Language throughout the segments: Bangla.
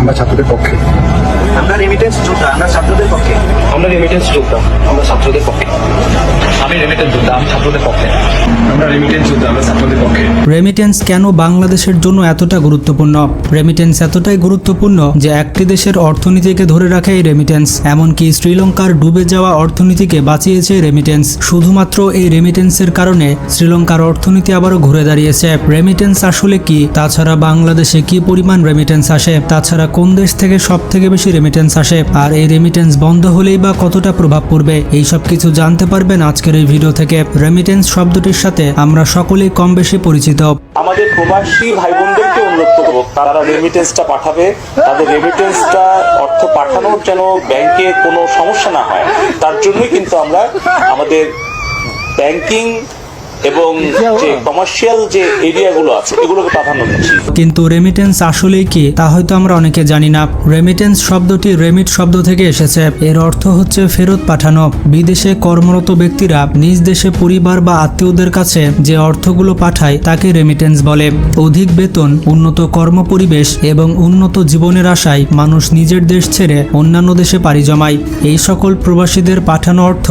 আমরা ছাত্রদের পক্ষে। আমরা রেমিটেন্স যোদ্ধা, আমরা ছাত্রদের পক্ষে। আমরা রেমিটেন্স যোদ্ধা, আমরা ছাত্রদের পক্ষে। আমি রেমিটেন্স যোদ্ধা, আমি ছাত্রদের পক্ষে। আমরা রেমিটেন্স যোদ্ধা, আমরা ছাত্রদের পক্ষে। রেমিটেন্স কেন বাংলাদেশের জন্য এতটা গুরুত্বপূর্ণ? রেমিটেন্স এতটাই গুরুত্বপূর্ণ যে একটি দেশের অর্থনীতিকে ধরে রাখে এই রেমিটেন্স। এমনকি শ্রীলঙ্কার ডুবে যাওয়া অর্থনীতিকে বাঁচিয়েছে রেমিটেন্স। শুধুমাত্র এই রেমিটেন্সের কারণে শ্রীলঙ্কার অর্থনীতি আবারও ঘুরে দাঁড়িয়েছে। রেমিটেন্স আসলে কি? তাছাড়া বাংলাদেশে কি পরিমাণ রেমিটেন্স আসে? তাছাড়া কোন দেশ থেকে সব থেকে বেশি রেমিটেন্স আসে? আর এই রেমিটেন্স বন্ধ হলেই বা কতটা প্রভাব পড়বে? এই সব কিছু জানতে পারবেন আজকের এই ভিডিও থেকে। রেমিটেন্স শব্দটির সাথে আমরা সকলেই কম বেশি পরিচিত। আমাদের প্রবাসী ভাই বোনদেরকে অনুরোধ করবো, তারা রেমিটেন্সটা পাঠাবে। তাদের রেমিটেন্সটা অর্থ পাঠানোর যেন ব্যাংকে কোনো সমস্যা না হয়, তার জন্যই কিন্তু আমরা আমাদের ব্যাংকিং এবং যে কমার্শিয়াল যে এরিয়াগুলো আছে এগুলোকে প্রাধান্য দিচ্ছি। কিন্তু রেমিটেন্স আসলেই কি তা হয়তো আমরা অনেকে জানি না। রেমিটেন্স শব্দটি রেমিট শব্দ থেকে এসেছে। এর অর্থ হচ্ছে ফেরত পাঠানো। বিদেশে কর্মরত ব্যক্তিরা নিজ দেশে পরিবার বা আত্মীয়দের কাছে যে অর্থগুলো পাঠায় তাকে রেমিটেন্স বলে। অধিক বেতন, উন্নত কর্মপরিবেশ এবং উন্নত জীবনের আশায় মানুষ নিজের দেশ ছেড়ে অন্যান্য দেশে পাড়ি জমায়। এই সকল প্রবাসীদের পাঠানো অর্থ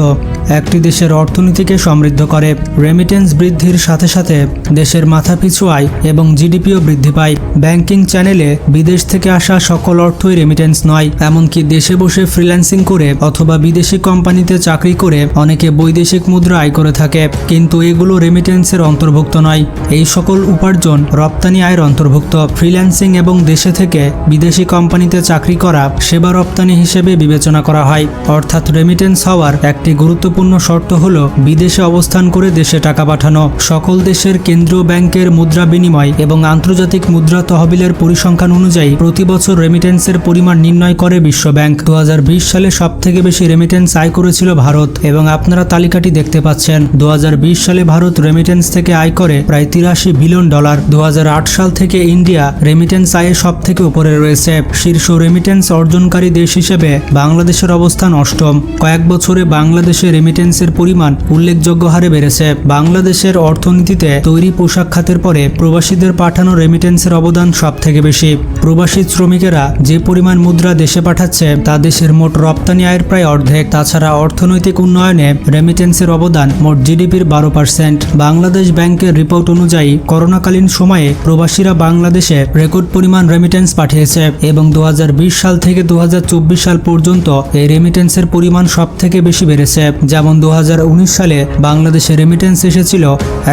একটি দেশের অর্থনীতিকে সমৃদ্ধ করে। রেমিটেন্স বৃদ্ধির সাথে সাথে দেশের মাথাপিছু আয় এবং জিডিপিও বৃদ্ধি পায়। ব্যাংকিং চ্যানেলে বিদেশ থেকে আসা সকল অর্থই রেমিটেন্স নয়। এমনকি দেশে বসে ফ্রিল্যান্সিং করে অথবা বিদেশি কোম্পানিতে চাকরি করে অনেকে বৈদেশিক মুদ্রা আয় করে থাকে, কিন্তু এগুলো রেমিটেন্সের অন্তর্ভুক্ত নয়। এই সকল উপার্জন রপ্তানি আয়ের অন্তর্ভুক্ত। ফ্রিল্যান্সিং এবং দেশে থেকে বিদেশি কোম্পানিতে চাকরি করা সেবা রপ্তানি হিসেবে বিবেচনা করা হয়। অর্থাৎ রেমিটেন্স হওয়ার একটি গুরুত্বপূর্ণ শর্ত হল বিদেশে অবস্থান করে দেশে টাকা পাঠানো। সকল দেশের কেন্দ্রীয় ব্যাংকের মুদ্রা বিনিময় এবং আন্তর্জাতিক মুদ্রা তহবিলের পরিসংখ্যান অনুযায়ী প্রতি বছর রেমিটেন্সের পরিমাণ নির্ণয় করে বিশ্ব ব্যাংক। 2020 সালে সব থেকে বেশি রেমিটেন্স আয় করেছিল ভারত, এবং আপনারা তালিকাটি দেখতে পাচ্ছেন। 2020 সালে ভারত রেমিটেন্স থেকে আয় করে প্রায় $83 বিলিয়ন। 2008 সাল থেকে ইন্ডিয়া রেমিটেন্স আয়ে সব থেকে উপরে রয়েছে। শীর্ষ রেমিটেন্স অর্জনকারী দেশ হিসেবে বাংলাদেশের অবস্থান অষ্টম। কয়েক বছরে বাংলাদেশে রেমিটেন্সের পরিমাণ উল্লেখযোগ্য হারে বেড়েছে। বাংলাদেশের অর্থনীতিতে তৈরি পোশাক খাতের পরে প্রবাসীদের পাঠানো রেমিটেন্সের অবদান সব থেকে বেশি। প্রবাসী শ্রমিকেরা যে পরিমাণ মুদ্রা দেশে পাঠাচ্ছে তা দেশের মোট রপ্তানি আয়ের প্রায় অর্ধেক। তাছাড়া অর্থনৈতিক উন্নয়নে রেমিটেন্সের অবদান মোট জিডিপির 12%। বাংলাদেশ ব্যাংকের রিপোর্ট অনুযায়ী করোনাকালীন সময়ে প্রবাসীরা বাংলাদেশে রেকর্ড পরিমাণ রেমিটেন্স পাঠিয়েছে, এবং 2020 সাল থেকে 2024 সাল পর্যন্ত এই রেমিটেন্সের পরিমাণ সব থেকে বেশি বেড়েছে। যেমন 2019 সালে বাংলাদেশে রেমিটেন্স এসেছিল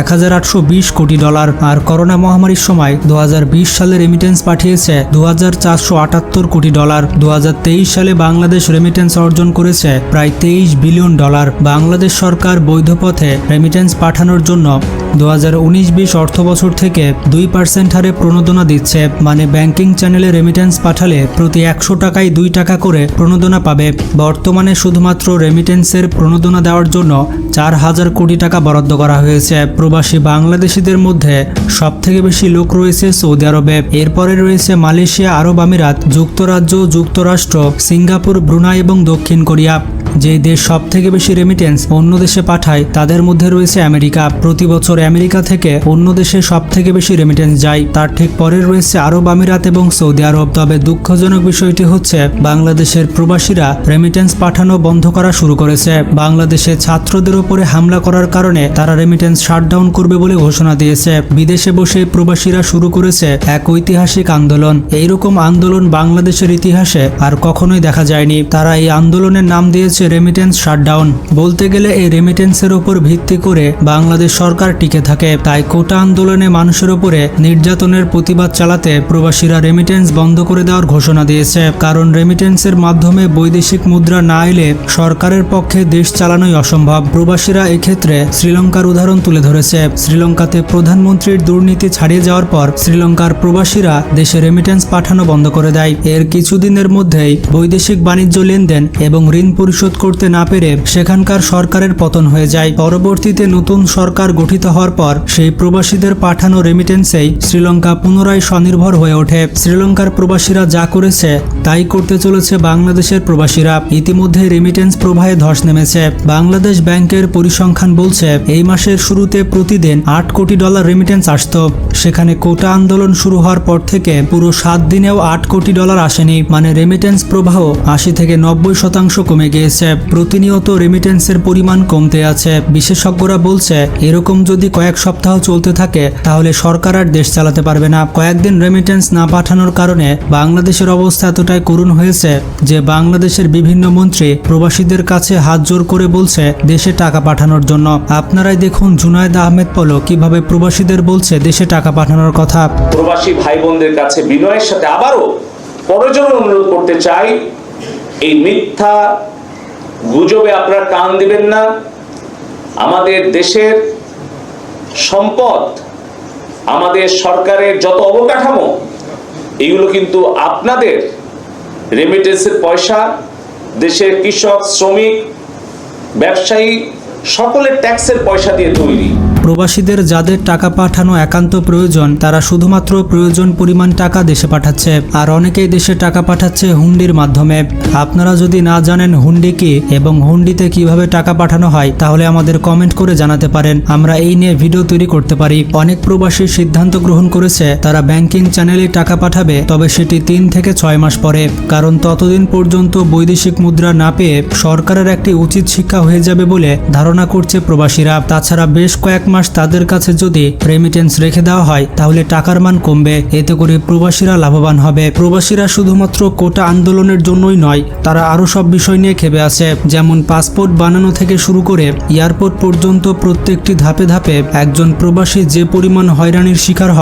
$1820 কোটি, আর করোনা মহামারীর সময় 2020 সালে রেমিটেন্স পাঠিয়েছে $2478 কোটি। 2023 সালে বাংলাদেশ রেমিটেন্স অর্জন করেছে প্রায় $23 বিলিয়ন। বাংলাদেশ সরকার বৈধ পথে রেমিটেন্স পাঠানোর জন্য 2019-20 অর্থ বছর থেকে 2% হারে প্রণোদনা দিচ্ছে। মানে ব্যাংকিং চ্যানেলে রেমিটেন্স পাঠালে প্রতি 100 টাকায় 2 টাকা করে প্রণোদনা পাবে। বর্তমানে শুধুমাত্র রেমিটেন্সের প্রণোদনা দেওয়ার জন্য 4000 কোটি টাকা বরাদ্দ করা হয়েছে। প্রবাসী বাংলাদেশিদের মধ্যে সব থেকে বেশি লোক রয়েছে সৌদি আরবে, এরপরে রয়েছে মালয়েশিয়া, আরব আমিরাত, যুক্তরাজ্য, যুক্তরাষ্ট্র, সিঙ্গাপুর, ব্রুনাই এবং দক্ষিণ কোরিয়া। যে দেশ সব থেকে বেশি রেমিটেন্স অন্য দেশে পাঠায় তাদের মধ্যে রয়েছে আমেরিকা। প্রতি বছর আমেরিকা থেকে অন্য দেশে সব থেকে বেশি রেমিটেন্স যায়। তার ঠিক পরে রয়েছে আরব আমিরাত এবং সৌদি আরব। তবে দুঃখজনক বিষয়টি হচ্ছে বাংলাদেশের প্রবাসীরা রেমিটেন্স পাঠানো বন্ধ করা শুরু করেছে। বাংলাদেশে ছাত্রদের উপরে হামলা করার কারণে তারা রেমিটেন্স শাটডাউন করবে বলে ঘোষণা দিয়েছে। বিদেশে বসে প্রবাসীরা শুরু করেছে এক ঐতিহাসিক আন্দোলন। এইরকম আন্দোলন বাংলাদেশের ইতিহাসে আর কখনোই দেখা যায়নি। তারা এই আন্দোলনের নাম দিয়েছে রেমিটেন্স শাটডাউন। বলতে গেলে এই রেমিটেন্সের উপর ভিত্তি করে বাংলাদেশ সরকার টিকে থাকে। তাই কোটা আন্দোলনে মানুষের উপরে নির্যাতনের প্রতিবাদ চালাতে প্রবাসীরা রেমিটেন্স বন্ধ করে দেওয়ার ঘোষণা দিয়েছে। কারণ রেমিটেন্সের মাধ্যমে বৈদেশিক মুদ্রা না এলে সরকারের পক্ষে দেশ চালানোই অসম্ভব। প্রবাসীরা এক্ষেত্রে শ্রীলঙ্কার উদাহরণ তুলে ধরেছে। শ্রীলঙ্কাতে প্রধানমন্ত্রীর দুর্নীতি ছাড়িয়ে যাওয়ার পর শ্রীলঙ্কার প্রবাসীরা দেশে রেমিটেন্স পাঠানো বন্ধ করে দেয়। এর কিছুদিনের মধ্যেই বৈদেশিক বাণিজ্য লেনদেন এবং ঋণ পরিশোধ ফেরত করতে না পেরে সেখানকার সরকারের পতন হয়ে যায়। পরবর্তীতে নতুন সরকার গঠিত হওয়ার পর সেই প্রবাসীদের পাঠানো রেমিটেন্সেই শ্রীলঙ্কা পুনরায় স্বনির্ভর হয়ে ওঠে। শ্রীলঙ্কার প্রবাসীরা যা করেছে তাই করতে চলেছে বাংলাদেশের প্রবাসীরা। ইতিমধ্যে রেমিটেন্স প্রবাহে ধস নেমেছে। বাংলাদেশ ব্যাংকের পরিসংখ্যান বলছে এই মাসের শুরুতে প্রতিদিন $8 কোটি রেমিটেন্স আসত। সেখানে কোটা আন্দোলন শুরু হওয়ার পর থেকে পুরো 7 দিনেও $8 কোটি আসেনি। মানে রেমিটেন্স প্রবাহ 80 থেকে 90% কমে গিয়েছে। প্রতিনিয়ত রেমিটেন্সের পরিমাণ কমতে আছে। বিশেষজ্ঞরা বলছে এরকম যদি কয়েক সপ্তাহ চলতে থাকে তাহলে সরকার আর দেশ চালাতে পারবে না। কয়েকদিন রেমিটেন্স না পাঠানোর কারণে বাংলাদেশের অবস্থা এতটাই করুণ হয়েছে যে বাংলাদেশের বিভিন্ন মন্ত্রী প্রবাসীদের কাছে হাত জোর করে বলছে দেশে টাকা পাঠানোর জন্য। আপনারাই দেখুন জুনায়েদ আহমেদ পলক কিভাবে প্রবাসীদের বলছে দেশে টাকা পাঠানোর কথা। প্রবাসী ভাই বোনদের কাছে বিনয়ের সাথে আবারও প্রয়োজনে অনুরোধ করতে চাই, এই মিথ্যা গুজবে আপনারা কান দিবেন না। আমাদের দেশের সম্পদ, আমাদের সরকারের যত অবকাঠামো, এগুলো কিন্তু আপনাদের রেমিটেন্সের পয়সা, দেশের কৃষক, শ্রমিক, ব্যবসায়ী সকলের ট্যাক্সের পয়সা দিয়ে তৈরি। প্রবাসীদের যাদের টাকা পাঠানো একান্ত প্রয়োজন তারা শুধুমাত্র প্রয়োজন পরিমাণ টাকা দেশে পাঠাচ্ছে, আর অনেকেই দেশে টাকা পাঠাচ্ছে হুন্ডির মাধ্যমে। আপনারা যদি না জানেন হুন্ডি কি এবং হুন্ডিতে কিভাবে টাকা পাঠানো হয় তাহলে আমাদের কমেন্ট করে জানাতে পারেন, আমরা এই নিয়ে ভিডিও তৈরি করতে পারি। অনেক প্রবাসী সিদ্ধান্ত গ্রহণ করেছে তারা ব্যাংকিং চ্যানেলে টাকা পাঠাবে, তবে সেটি 3 থেকে 6 মাস পরে, কারণ ততদিন পর্যন্ত বৈদেশিক মুদ্রা না পেয়ে সরকারের একটি উচিত শিক্ষা হয়ে যাবে বলে ধারণা করছে প্রবাসীরা। তাছাড়া বেশ কয়েক মাস তাদের কাছে যদি রেমিটেন্স রেখে দেওয়া হয় তাহলে টাকার মান কমবে, এতে করে প্রবাসীরা লাভবান হবে। প্রবাসীরা শুধুমাত্র কোটা আন্দোলনের জন্যই নয়, তারা আরো সব বিষয় নিয়ে খেপে আছে, যেমন পাসপোর্ট বানানো থেকে শুরু করে এয়ারপোর্ট পর্যন্ত প্রত্যেকটি ধাপে ধাপে একজন প্রবাসী যে পরিমাণ হয়রানির শিকার হয়